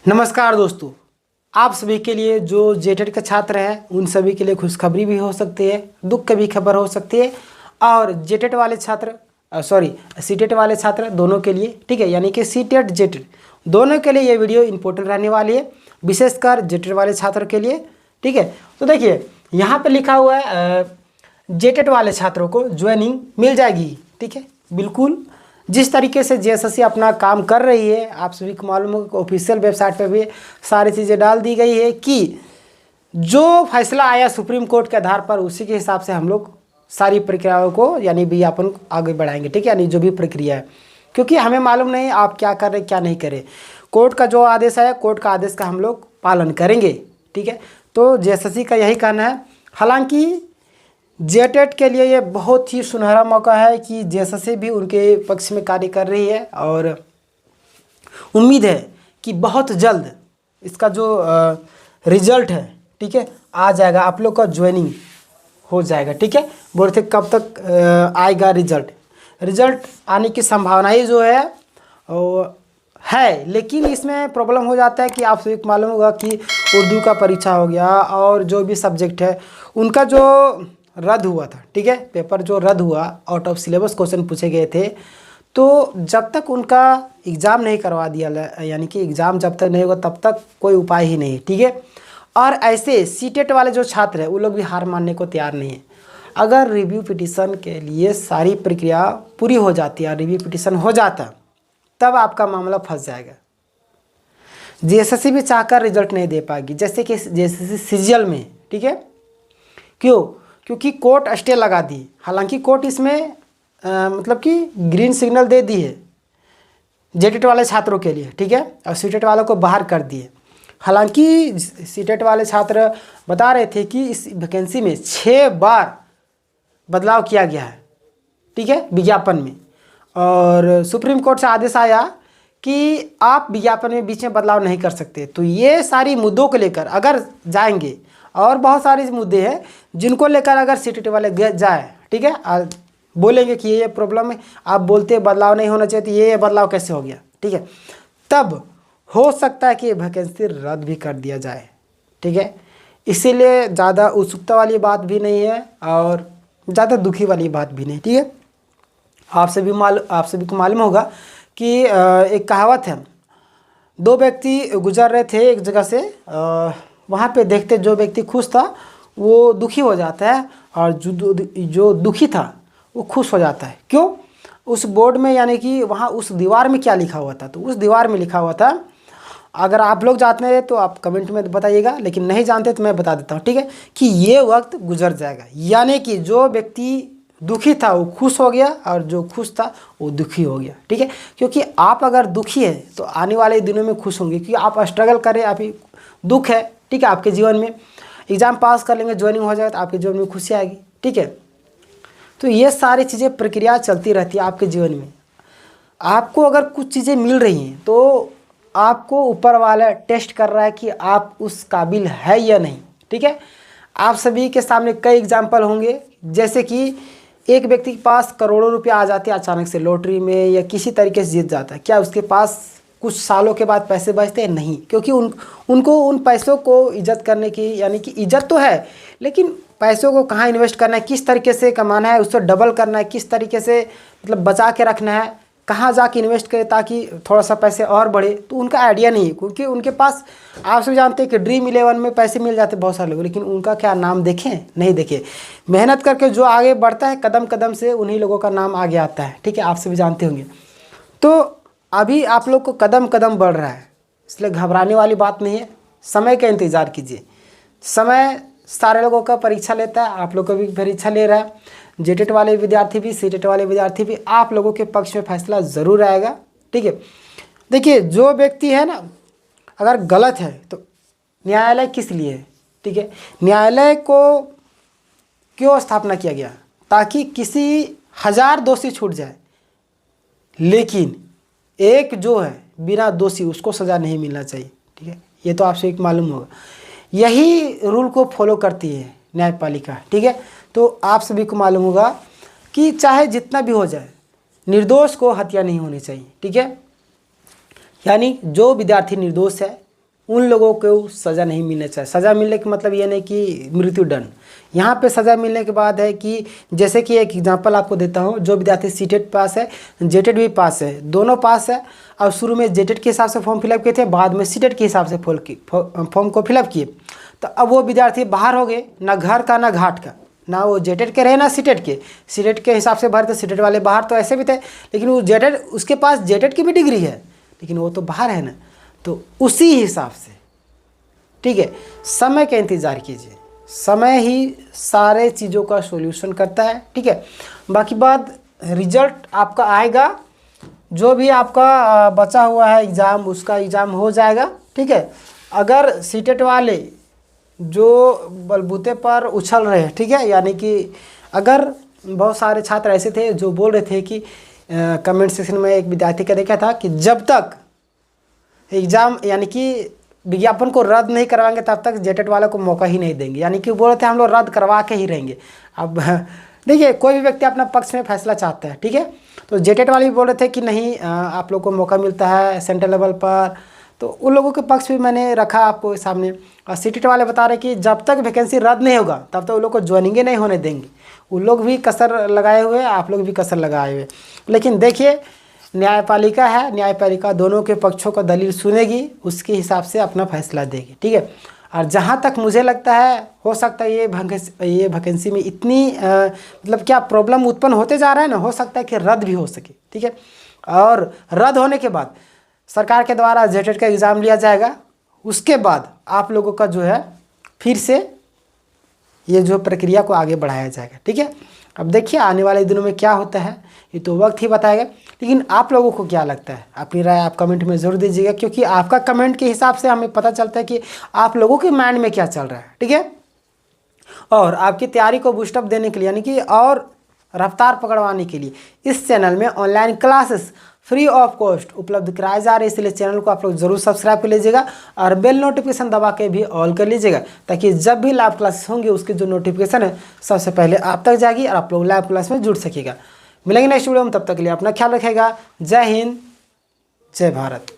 नमस्कार दोस्तों, आप सभी के लिए जो जेटेड के छात्र हैं उन सभी के लिए खुशखबरी भी हो सकती है, दुख की भी खबर हो सकती है। और जेटेड वाले छात्र सीटेट वाले छात्र दोनों के लिए, ठीक है, यानी कि सीटेट जेटेड दोनों के लिए ये वीडियो इंपॉर्टेंट रहने वाली है, विशेषकर जेटेड वाले छात्र के लिए। ठीक है, तो देखिए यहाँ पे लिखा हुआ है जेटेड वाले छात्रों को ज्वाइनिंग मिल जाएगी। ठीक है, बिल्कुल जिस तरीके से जेएसएससी अपना काम कर रही है, आप सभी को मालूम हो कि ऑफिशियल वेबसाइट पे भी सारी चीज़ें डाल दी गई है कि जो फैसला आया सुप्रीम कोर्ट के आधार पर उसी के हिसाब से हम लोग सारी प्रक्रियाओं को यानी विज्ञापन आगे बढ़ाएंगे। ठीक है, यानी जो भी प्रक्रिया है, क्योंकि हमें मालूम नहीं आप क्या कर रहे क्या नहीं करें। कोर्ट का जो आदेश आया, कोर्ट का आदेश का हम लोग पालन करेंगे। ठीक है, तो जेएसएससी का यही कहना है। हालांकि जेटेट के लिए ये बहुत ही सुनहरा मौका है कि जेएसएससी भी उनके पक्ष में कार्य कर रही है और उम्मीद है कि बहुत जल्द इसका जो रिजल्ट है, ठीक है, आ जाएगा। आप लोग का ज्वाइनिंग हो जाएगा। ठीक है, बोल रहे थे कब तक आएगा रिजल्ट आने की संभावना ही जो है, लेकिन इसमें प्रॉब्लम हो जाता है कि आप सभी को मालूम होगा कि उर्दू का परीक्षा हो गया और जो भी सब्जेक्ट है उनका जो रद्द हुआ था। ठीक है, पेपर जो रद्द हुआ, आउट ऑफ सिलेबस क्वेश्चन पूछे गए थे, तो जब तक उनका एग्ज़ाम नहीं करवा दिया, यानी कि एग्ज़ाम जब तक नहीं होगा तब तक कोई उपाय ही नहीं। ठीक है, और ऐसे सीटेट वाले जो छात्र हैं वो लोग भी हार मानने को तैयार नहीं है। अगर रिव्यू पिटीशन के लिए सारी प्रक्रिया पूरी हो जाती है, रिव्यू पिटीशन हो जाता, तब आपका मामला फंस जाएगा। जेएसएससी भी चाहकर रिजल्ट नहीं दे पाएगी, जैसे कि जेएसएससी सीजीएल में। ठीक है, क्योंकि कोर्ट स्टे लगा दी। हालांकि कोर्ट इसमें मतलब कि ग्रीन सिग्नल दे दी है जेटेट वाले छात्रों के लिए। ठीक है, और सीटेट वालों को बाहर कर दिए। हालांकि सीटेट वाले छात्र बता रहे थे कि इस वैकेंसी में 6 बार बदलाव किया गया है। ठीक है, विज्ञापन में, और सुप्रीम कोर्ट से आदेश आया कि आप विज्ञापन में बीच में बदलाव नहीं कर सकते। तो ये सारी मुद्दों को लेकर अगर जाएंगे, और बहुत सारे मुद्दे हैं जिनको लेकर अगर सीटेट वाले जाए, ठीक है, बोलेंगे कि ये प्रॉब्लम है, आप बोलते बदलाव नहीं होना चाहिए, तो ये बदलाव कैसे हो गया। ठीक है, तब हो सकता है कि वैकेंसी रद्द भी कर दिया जाए। ठीक है, इसीलिए ज़्यादा उत्सुकता वाली बात भी नहीं है और ज़्यादा दुखी वाली बात भी नहीं। ठीक है, आप सभी को मालूम होगा कि एक कहावत है, 2 व्यक्ति गुजर रहे थे एक जगह से, वहाँ पे देखते जो व्यक्ति खुश था वो दुखी हो जाता है, और जो दुखी था वो खुश हो जाता है। क्यों? उस बोर्ड में, यानी कि वहाँ उस दीवार में क्या लिखा हुआ था, तो उस दीवार में लिखा हुआ था, अगर आप लोग जानते हैं तो आप कमेंट में बताइएगा, लेकिन नहीं जानते तो मैं बता देता हूँ। ठीक है, कि ये वक्त गुजर जाएगा, यानी कि जो व्यक्ति दुखी था वो खुश हो गया और जो खुश था वो दुखी हो गया। ठीक है, क्योंकि आप अगर दुखी है तो आने वाले दिनों में खुश होंगे, क्योंकि आप स्ट्रगल करें, अभी दुख है, ठीक है, आपके जीवन में, एग्ज़ाम पास कर लेंगे, ज्वाइनिंग हो जाएगा तो आपके जीवन में खुशी आएगी। ठीक है, तो ये सारी चीज़ें प्रक्रिया चलती रहती है आपके जीवन में। आपको अगर कुछ चीज़ें मिल रही हैं तो आपको ऊपर वाला टेस्ट कर रहा है कि आप उस काबिल है या नहीं। ठीक है, आप सभी के सामने कई एग्जाम्पल होंगे, जैसे कि एक व्यक्ति के पास करोड़ों रुपया आ जाते हैं अचानक से लॉटरी में, या किसी तरीके से जीत जाता है, क्या उसके पास कुछ सालों के बाद पैसे बचते हैं? नहीं, क्योंकि उनको उन पैसों को इज्जत करने की, यानी कि इज्जत तो है, लेकिन पैसों को कहाँ इन्वेस्ट करना है, किस तरीके से कमाना है, उसको डबल करना है, किस तरीके से मतलब बचा के रखना है, कहाँ जाके इन्वेस्ट करें ताकि थोड़ा सा पैसे और बढ़े, तो उनका आइडिया नहीं है। क्योंकि उनके पास, आप सब जानते हैं कि ड्रीम 11 में पैसे मिल जाते बहुत सारे लोग, लेकिन उनका क्या नाम देखें? नहीं देखे। मेहनत करके जो आगे बढ़ता है कदम कदम से, उन्हीं लोगों का नाम आगे आता है। ठीक है, आप सभी जानते होंगे। तो अभी आप लोग को कदम कदम बढ़ रहा है, इसलिए घबराने वाली बात नहीं है। समय का इंतज़ार कीजिए, समय सारे लोगों का परीक्षा लेता है, आप लोग का भी परीक्षा ले रहा है। जेटेट वाले विद्यार्थी भी, सीटेट वाले विद्यार्थी भी, आप लोगों के पक्ष में फैसला ज़रूर आएगा। ठीक है, देखिए जो व्यक्ति है ना, अगर गलत है तो न्यायालय किस लिए है? ठीक है, न्यायालय को क्यों स्थापना किया गया? ताकि किसी 1000 दोषी छूट जाए, लेकिन एक जो है बिना दोषी, उसको सज़ा नहीं मिलना चाहिए। ठीक है, ये तो आपसे एक मालूम होगा, यही रूल को फॉलो करती है न्यायपालिका। ठीक है, तो आप सभी को मालूम होगा कि चाहे जितना भी हो जाए, निर्दोष को हत्या नहीं होनी चाहिए। ठीक है, यानी जो विद्यार्थी निर्दोष है उन लोगों को सज़ा नहीं मिलना चाहिए। सज़ा मिलने का मतलब ये नहीं कि मृत्युदंड। यहाँ पे सज़ा मिलने के बाद है कि जैसे कि एक एग्जांपल आपको देता हूँ, जो विद्यार्थी सीटेट पास है, जेटेट भी पास है, दोनों पास है, और शुरू में जेटेट के हिसाब से फॉर्म फिलअप किए थे, बाद में सीटेट के हिसाब से फॉर्म को फिलअप किए, तो अब वो विद्यार्थी बाहर हो गए, ना घर का ना घाट का, ना वो जेटेट के रहे ना सीटेट के। सीटेट के हिसाब से भरे थे, सीटेट वाले बाहर तो ऐसे भी थे, लेकिन वो जेटेट, उसके पास जेटेट की भी डिग्री है, लेकिन वो तो बाहर है ना। तो उसी हिसाब से, ठीक है, समय का इंतज़ार कीजिए, समय ही सारे चीज़ों का सॉल्यूशन करता है, ठीक है। बाकी बात, रिजल्ट आपका आएगा, जो भी आपका बचा हुआ है एग्ज़ाम, उसका एग्ज़ाम हो जाएगा, ठीक है। अगर सीटेट वाले जो बलबूते पर उछल रहे हैं, ठीक है, यानी कि अगर बहुत सारे छात्र ऐसे थे जो बोल रहे थे कि कमेंट सेक्शन में एक विद्यार्थी का देखा था कि जब तक एग्ज़ाम यानी कि विज्ञापन को रद्द नहीं करवाएंगे तब तक जेटेट वालों को मौका ही नहीं देंगे, यानी कि बोल रहे थे हम लोग रद्द करवा के ही रहेंगे। अब देखिए, कोई भी व्यक्ति अपना पक्ष में फैसला चाहता है, ठीक है। तो जेटेट वाले भी बोल रहे थे कि नहीं, आप लोग को मौका मिलता है सेंट्रल लेवल पर, तो उन लोगों के पक्ष भी मैंने रखा आपको सामने। और सीटेट वाले बता रहे कि जब तक वैकेंसी रद्द नहीं होगा तब तक उन लोग को ज्वाइनिंग नहीं होने देंगे। उन लोग भी कसर लगाए हुए, आप लोग भी कसर लगाए हुए। लेकिन देखिए, न्यायपालिका है, न्यायपालिका दोनों के पक्षों का दलील सुनेगी, उसके हिसाब से अपना फैसला देगी, ठीक है। और जहाँ तक मुझे लगता है, हो सकता है ये वैकेंसी में इतनी मतलब क्या प्रॉब्लम उत्पन्न होते जा रहा है ना, हो सकता है कि रद्द भी हो सके, ठीक है। और रद्द होने के बाद सरकार के द्वारा जेटेट का एग्ज़ाम लिया जाएगा, उसके बाद आप लोगों का जो है फिर से ये जो प्रक्रिया को आगे बढ़ाया जाएगा, ठीक है। अब देखिए आने वाले दिनों में क्या होता है, ये तो वक्त ही बताएगा। लेकिन आप लोगों को क्या लगता है, अपनी राय आप कमेंट में ज़रूर दीजिएगा, क्योंकि आपका कमेंट के हिसाब से हमें पता चलता है कि आप लोगों के माइंड में क्या चल रहा है, ठीक है। और आपकी तैयारी को बूस्टअप देने के लिए, यानी कि और रफ्तार पकड़वाने के लिए, इस चैनल में online classes free of cost उपलब्ध कराए जा रहे हैं, इसलिए चैनल को आप लोग जरूर सब्सक्राइब कर लीजिएगा और बेल नोटिफिकेशन दबा के भी ऑल कर लीजिएगा, ताकि जब भी लाइव क्लासेस होंगे उसकी जो नोटिफिकेशन है सबसे पहले आप तक जाएगी और आप लोग लाइव क्लास में जुड़ सकेगा। मिलेंगे नेक्स्ट वीडियो में, तब तक के लिए अपना ख्याल रखेगा। जय हिंद, जय भारत।